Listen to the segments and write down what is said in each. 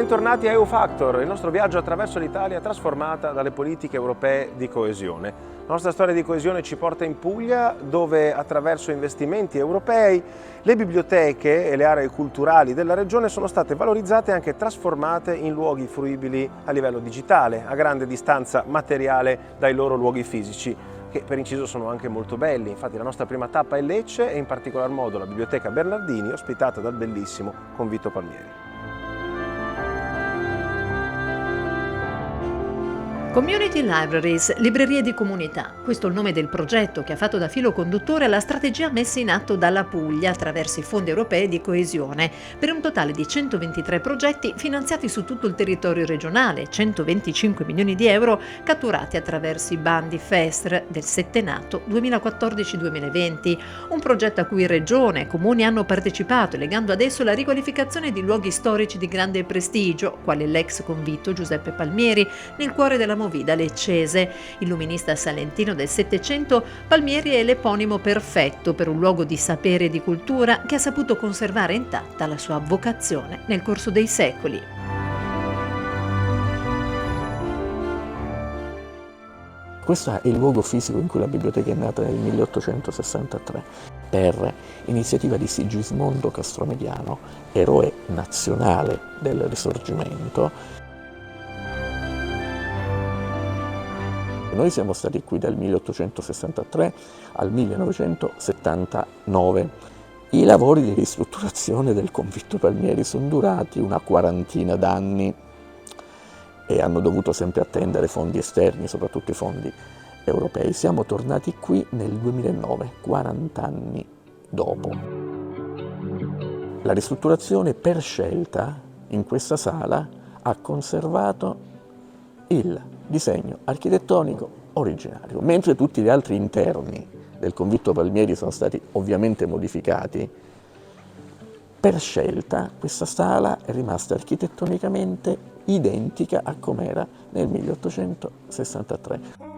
Bentornati a EU Factor, il nostro viaggio attraverso l'Italia trasformata dalle politiche europee di coesione. La nostra storia di coesione ci porta in Puglia, dove attraverso investimenti europei le biblioteche e le aree culturali della regione sono state valorizzate e anche trasformate in luoghi fruibili a livello digitale, a grande distanza materiale dai loro luoghi fisici, che per inciso sono anche molto belli. Infatti la nostra prima tappa è Lecce e in particolar modo la Biblioteca Bernardini, ospitata dal bellissimo Convito Palmieri. Community Libraries, librerie di comunità. Questo è il nome del progetto che ha fatto da filo conduttore alla strategia messa in atto dalla Puglia attraverso i fondi europei di coesione, per un totale di 123 progetti finanziati su tutto il territorio regionale, 125 milioni di euro catturati attraverso i bandi FESR del settennato 2014-2020, un progetto a cui regione e comuni hanno partecipato, legando ad esso la riqualificazione di luoghi storici di grande prestigio, quale l'ex convitto Giuseppe Palmieri, nel cuore della Movida leccese. Illuminista salentino del Settecento, Palmieri è l'eponimo perfetto per un luogo di sapere e di cultura che ha saputo conservare intatta la sua vocazione nel corso dei secoli. Questo è il luogo fisico in cui la biblioteca è nata nel 1863 per iniziativa di Sigismondo Castromediano, eroe nazionale del Risorgimento. Noi siamo stati qui dal 1863 al 1979. I lavori di ristrutturazione del Convitto Palmieri sono durati una quarantina d'anni e hanno dovuto sempre attendere fondi esterni, soprattutto i fondi europei. Siamo tornati qui nel 2009, 40 anni dopo. La ristrutturazione per scelta in questa sala ha conservato il disegno architettonico originario, mentre tutti gli altri interni del Convitto Palmieri sono stati ovviamente modificati. Per scelta questa sala è rimasta architettonicamente identica a com'era nel 1863.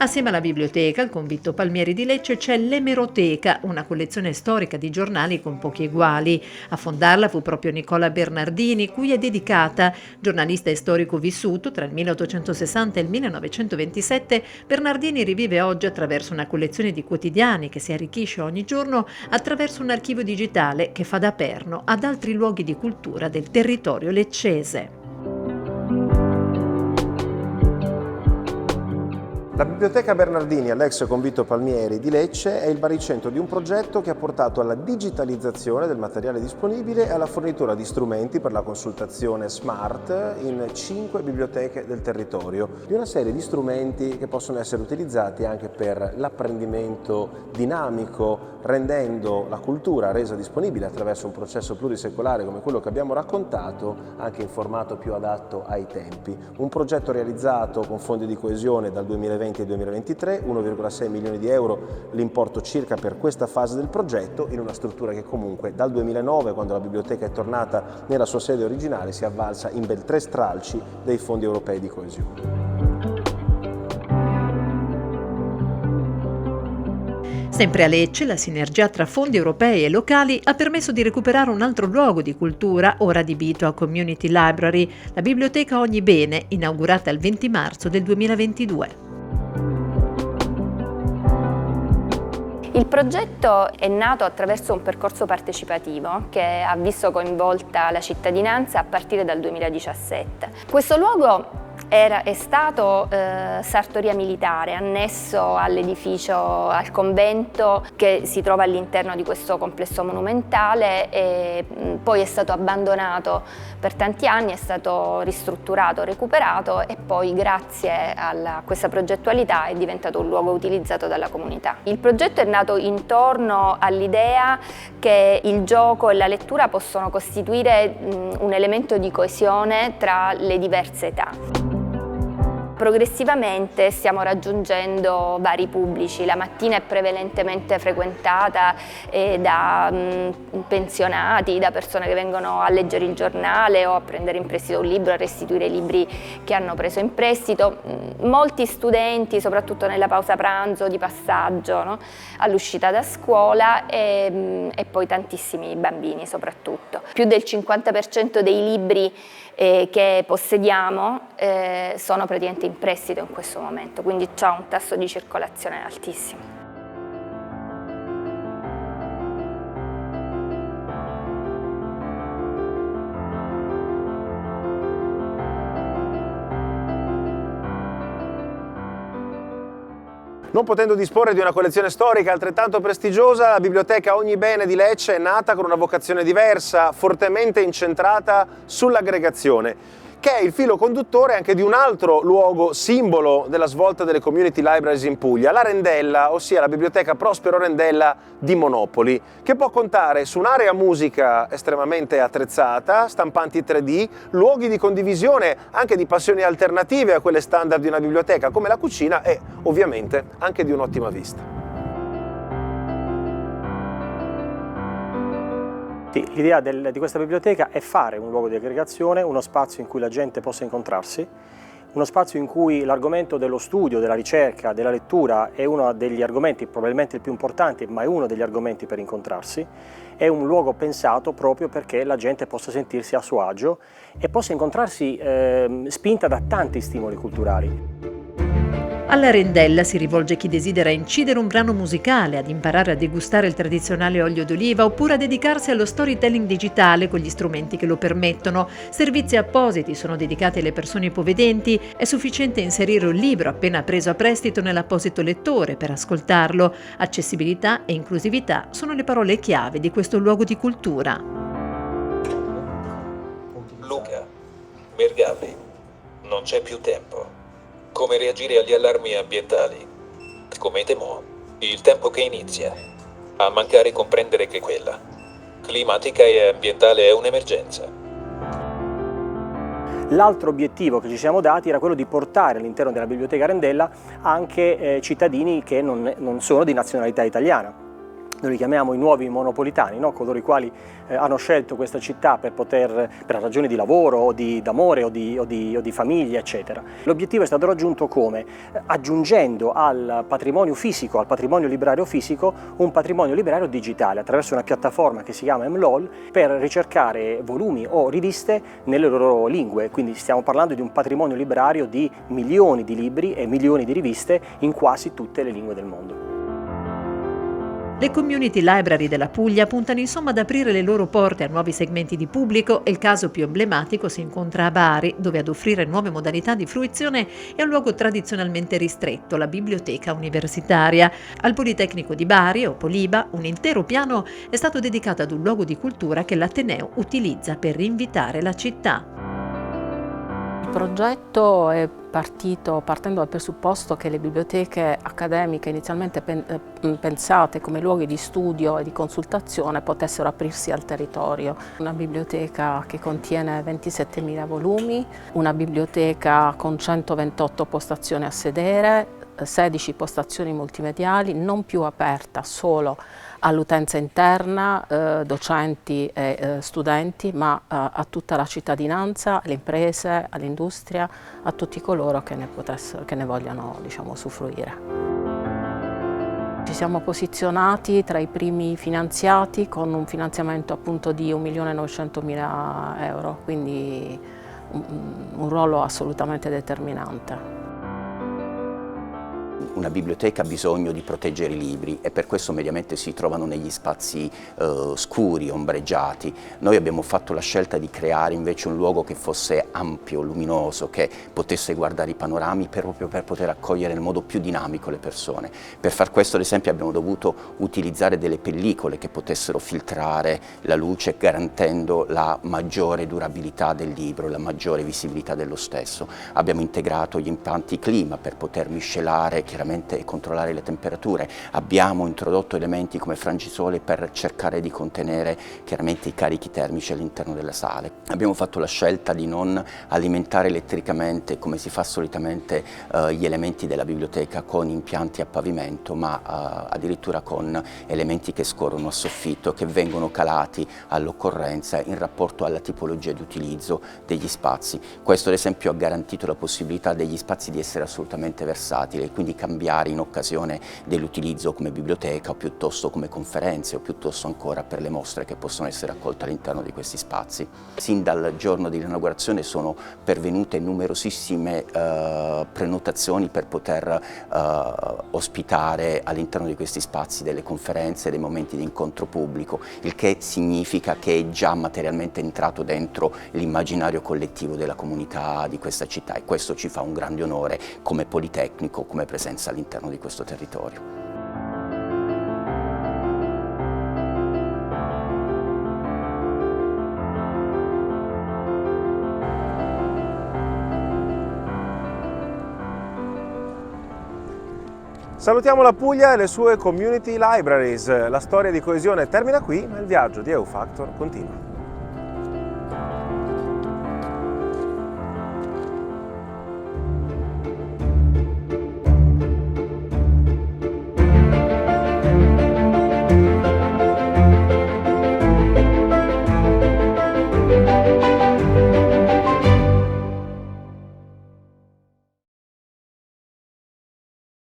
Assieme alla biblioteca, al Convitto Palmieri di Lecce, c'è l'Emeroteca, una collezione storica di giornali con pochi eguali. A fondarla fu proprio Nicola Bernardini, cui è dedicata. Giornalista e storico vissuto tra il 1860 e il 1927, Bernardini rivive oggi attraverso una collezione di quotidiani che si arricchisce ogni giorno attraverso un archivio digitale che fa da perno ad altri luoghi di cultura del territorio leccese. La Biblioteca Bernardini all'ex Convitto Palmieri di Lecce è il baricentro di un progetto che ha portato alla digitalizzazione del materiale disponibile e alla fornitura di strumenti per la consultazione smart in 5 biblioteche del territorio, di una serie di strumenti che possono essere utilizzati anche per l'apprendimento dinamico, rendendo la cultura resa disponibile attraverso un processo plurisecolare come quello che abbiamo raccontato, anche in formato più adatto ai tempi. Un progetto realizzato con fondi di coesione dal 2020 e 2023, 1,6 milioni di euro l'importo circa per questa fase del progetto, in una struttura che comunque dal 2009, quando la biblioteca è tornata nella sua sede originale, si è avvalsa in ben 3 stralci dei fondi europei di coesione. Sempre a Lecce, la sinergia tra fondi europei e locali ha permesso di recuperare un altro luogo di cultura, ora adibito a Community Library, la Biblioteca Ogni Bene, inaugurata il 20 marzo del 2022. Il progetto è nato attraverso un percorso partecipativo che ha visto coinvolta la cittadinanza a partire dal 2017. Questo luogo è stato sartoria militare, annesso all'edificio, al convento che si trova all'interno di questo complesso monumentale, e poi è stato abbandonato per tanti anni, è stato ristrutturato, recuperato e poi grazie a questa progettualità è diventato un luogo utilizzato dalla comunità. Il progetto è nato intorno all'idea che il gioco e la lettura possono costituire un elemento di coesione tra le diverse età. Progressivamente stiamo raggiungendo vari pubblici. La mattina è prevalentemente frequentata da pensionati, da persone che vengono a leggere il giornale o a prendere in prestito un libro, a restituire i libri che hanno preso in prestito. Molti studenti, soprattutto nella pausa pranzo di passaggio, no? All'uscita da scuola e poi tantissimi bambini soprattutto. Più del 50% dei libri che possediamo sono praticamente in prestito in questo momento, quindi c'è un tasso di circolazione altissimo. Non potendo disporre di una collezione storica altrettanto prestigiosa, la Biblioteca Ogni Bene di Lecce è nata con una vocazione diversa, fortemente incentrata sull'aggregazione, che è il filo conduttore anche di un altro luogo simbolo della svolta delle community libraries in Puglia, la Rendella, ossia la Biblioteca Prospero Rendella di Monopoli, che può contare su un'area musica estremamente attrezzata, stampanti 3D, luoghi di condivisione anche di passioni alternative a quelle standard di una biblioteca come la cucina e ovviamente anche di un'ottima vista. Sì, l'idea di questa biblioteca è fare un luogo di aggregazione, uno spazio in cui la gente possa incontrarsi, uno spazio in cui l'argomento dello studio, della ricerca, della lettura è uno degli argomenti, probabilmente il più importante, ma è uno degli argomenti per incontrarsi. È un luogo pensato proprio perché la gente possa sentirsi a suo agio e possa incontrarsi spinta da tanti stimoli culturali. Alla Rendella si rivolge chi desidera incidere un brano musicale, ad imparare a degustare il tradizionale olio d'oliva oppure a dedicarsi allo storytelling digitale con gli strumenti che lo permettono. Servizi appositi sono dedicati alle persone ipovedenti, è sufficiente inserire un libro appena preso a prestito nell'apposito lettore per ascoltarlo. Accessibilità e inclusività sono le parole chiave di questo luogo di cultura. Luca, Mergalli, non c'è più tempo. Come reagire agli allarmi ambientali? Come temo, il tempo che inizia. A mancare comprendere che quella climatica e ambientale è un'emergenza. L'altro obiettivo che ci siamo dati era quello di portare all'interno della Biblioteca Rendella anche cittadini che non sono di nazionalità italiana. Noi li chiamiamo i nuovi monopolitani, no? Coloro i quali hanno scelto questa città per ragioni di lavoro o d'amore o di famiglia, eccetera. L'obiettivo è stato raggiunto come? Aggiungendo al patrimonio fisico, al patrimonio librario fisico, un patrimonio librario digitale attraverso una piattaforma che si chiama MLOL per ricercare volumi o riviste nelle loro lingue. Quindi stiamo parlando di un patrimonio librario di milioni di libri e milioni di riviste in quasi tutte le lingue del mondo. Le community library della Puglia puntano insomma ad aprire le loro porte a nuovi segmenti di pubblico e il caso più emblematico si incontra a Bari, dove ad offrire nuove modalità di fruizione è un luogo tradizionalmente ristretto, la biblioteca universitaria. Al Politecnico di Bari, o Poliba, un intero piano è stato dedicato ad un luogo di cultura che l'Ateneo utilizza per rinvitare la città. Il progetto è partendo dal presupposto che le biblioteche accademiche inizialmente pensate come luoghi di studio e di consultazione potessero aprirsi al territorio. Una biblioteca che contiene 27.000 volumi, una biblioteca con 128 postazioni a sedere, 16 postazioni multimediali, non più aperta solo all'utenza interna, docenti e studenti, ma a tutta la cittadinanza, alle imprese, all'industria, a tutti coloro che ne vogliano, diciamo, usufruire. Ci siamo posizionati tra i primi finanziati con un finanziamento appunto di 1.900.000 euro, quindi un ruolo assolutamente determinante. Una biblioteca ha bisogno di proteggere i libri e per questo mediamente si trovano negli spazi scuri, ombreggiati. Noi abbiamo fatto la scelta di creare invece un luogo che fosse ampio, luminoso, che potesse guardare i panorami proprio per poter accogliere nel modo più dinamico le persone. Per far questo, ad esempio, abbiamo dovuto utilizzare delle pellicole che potessero filtrare la luce garantendo la maggiore durabilità del libro, la maggiore visibilità dello stesso. Abbiamo integrato gli impianti clima per poter miscelare chiaramente controllare le temperature. Abbiamo introdotto elementi come frangisole per cercare di contenere chiaramente i carichi termici all'interno delle sale. Abbiamo fatto la scelta di non alimentare elettricamente, come si fa solitamente, gli elementi della biblioteca con impianti a pavimento, ma addirittura con elementi che scorrono a soffitto, che vengono calati all'occorrenza in rapporto alla tipologia di utilizzo degli spazi. Questo ad esempio ha garantito la possibilità degli spazi di essere assolutamente versatili e quindi cambiare in occasione dell'utilizzo come biblioteca o piuttosto come conferenze o piuttosto ancora per le mostre che possono essere accolte all'interno di questi spazi. Sin dal giorno dell'inaugurazione sono pervenute numerosissime prenotazioni per poter ospitare all'interno di questi spazi delle conferenze, dei momenti di incontro pubblico, il che significa che è già materialmente entrato dentro l'immaginario collettivo della comunità di questa città e questo ci fa un grande onore come Politecnico, come presenza all'interno di questo territorio. Salutiamo la Puglia e le sue community libraries. La storia di coesione termina qui, ma il viaggio di EU Factor continua.